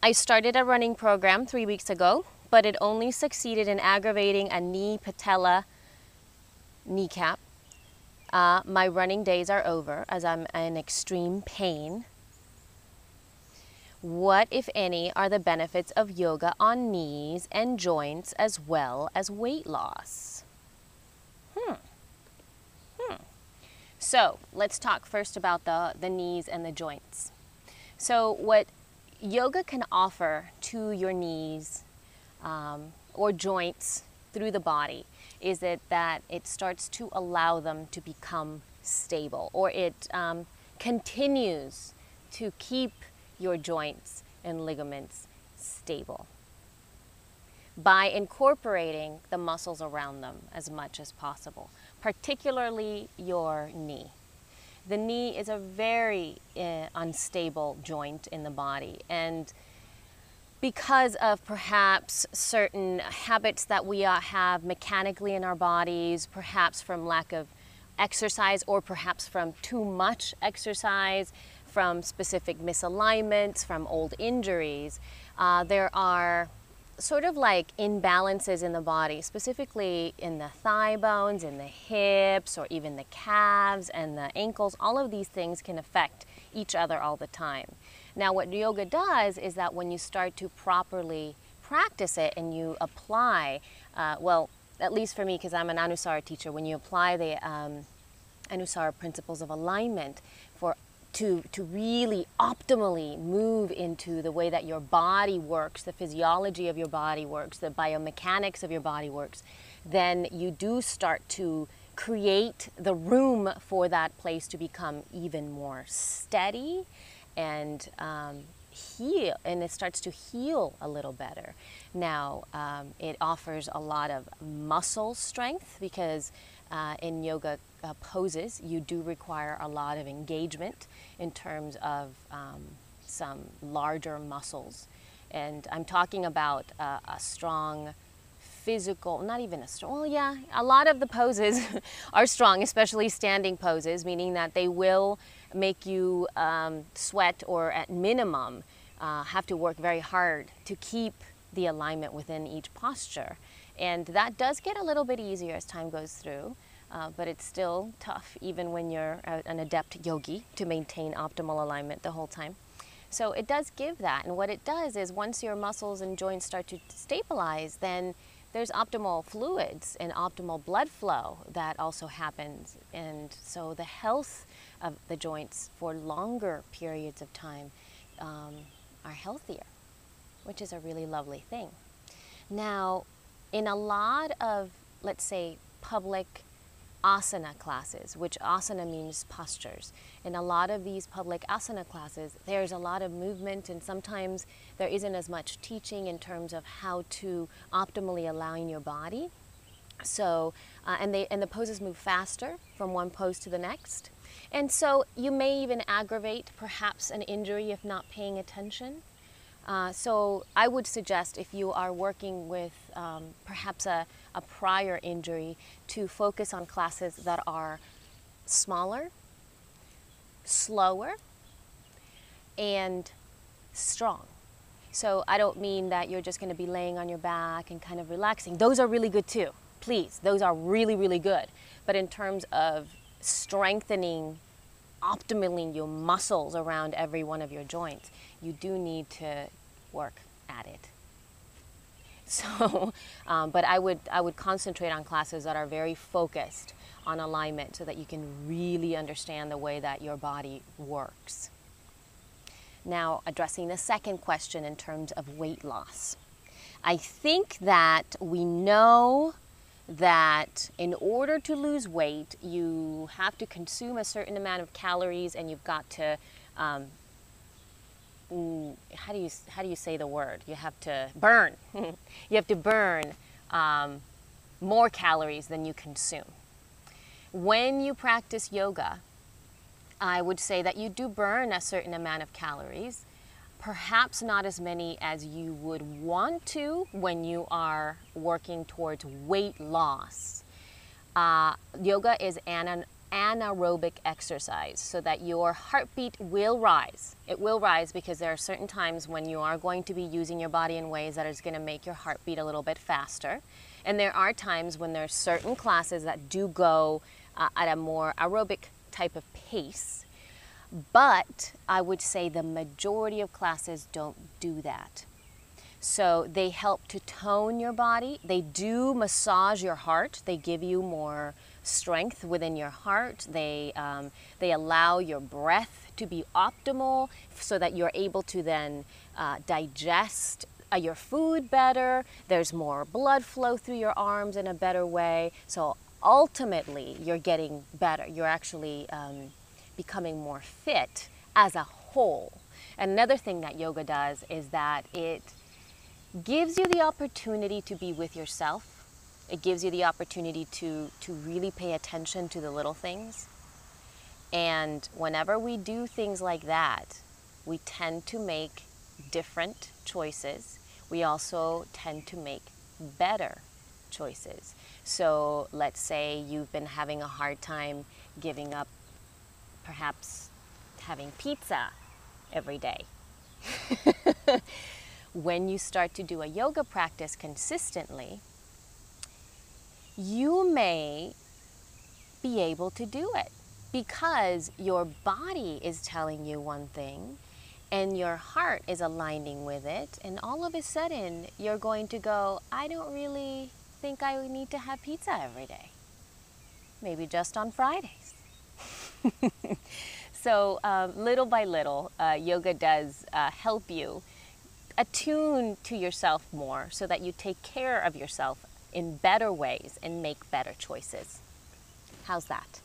I started a running program 3 weeks ago, but it only succeeded in aggravating a knee patella kneecap. My running days are over as I'm in extreme pain. What, if any, are the benefits of yoga on knees and joints as well as weight loss? So let's talk first about the knees and the joints. So what yoga can offer to your knees or joints through the body is that it starts to allow them to become stable, or it continues to keep your joints and ligaments stable by incorporating the muscles around them as much as possible, particularly your knee. The knee is a very unstable joint in the body, and because of perhaps certain habits that we have mechanically in our bodies, perhaps from lack of exercise or perhaps from too much exercise, from specific misalignments, from old injuries, there are sort of like imbalances in the body, specifically in the thigh bones, in the hips, or even the calves and the ankles. All of these things can affect each other all the time. Now, what yoga does is that when you start to properly practice it and you apply, well, at least for me, because I'm an Anusara teacher, when you apply the Anusara principles of alignment to really optimally move into the way that your body works, the physiology of your body works, the biomechanics of your body works, then you do start to create the room for that place to become even more steady and heal, and it starts to heal a little better. Now, it offers a lot of muscle strength because in yoga poses, you do require a lot of engagement in terms of some larger muscles. And I'm talking about a strong physical, not even a strong, well, yeah, a lot of the poses are strong, especially standing poses, meaning that they will make you sweat, or at minimum have to work very hard to keep the alignment within each posture. And that does get a little bit easier as time goes through, but it's still tough even when you're an adept yogi to maintain optimal alignment the whole time. So it does give that, and what it does is once your muscles and joints start to stabilize, then there's optimal fluids and optimal blood flow that also happens, and so the health of the joints for longer periods of time are healthier, which is a really lovely thing. Now, in a lot of, let's say, public asana classes, which asana means postures, in a lot of these public asana classes, there's a lot of movement, and sometimes there isn't as much teaching in terms of how to optimally align your body. So, and the poses move faster from one pose to the next. And so you may even aggravate perhaps an injury if not paying attention. So I would suggest, if you are working with perhaps a prior injury, to focus on classes that are smaller, slower, and strong. So I don't mean that you're just going to be laying on your back and kind of relaxing. Those are really good too. Please, those are really, really good. But in terms of strengthening optimally your muscles around every one of your joints, you do need to work at it. So, but I would concentrate on classes that are very focused on alignment so that you can really understand the way that your body works. Now, addressing the second question in terms of weight loss. I think that we know that in order to lose weight, you have to consume a certain amount of calories, and you've got to, how do you say the word? You have to burn. You have to burn more calories than you consume. When you practice yoga, I would say that you do burn a certain amount of calories, perhaps not as many as you would want to when you are working towards weight loss. Yoga is anaerobic exercise so that your heartbeat will rise. It will rise because there are certain times when you are going to be using your body in ways that is going to make your heart beat a little bit faster. And there are times when there are certain classes that do go at a more aerobic type of pace. But I would say the majority of classes don't do that. So they help to tone your body. They do massage your heart. They give you more strength within your heart. They allow your breath to be optimal so that you're able to then digest your food better. There's more blood flow through your arms in a better way. So ultimately, you're getting better. You're actually becoming more fit as a whole. Another thing that yoga does is that it gives you the opportunity to be with yourself. It gives you the opportunity to really pay attention to the little things. And whenever we do things like that, we tend to make different choices. We also tend to make better choices. So let's say you've been having a hard time giving up perhaps having pizza every day. When you start to do a yoga practice consistently, you may be able to do it because your body is telling you one thing and your heart is aligning with it, and all of a sudden you're going to go, I don't really think I need to have pizza every day. Maybe just on Fridays. So little by little, yoga does help you attune to yourself more so that you take care of yourself in better ways and make better choices. How's that?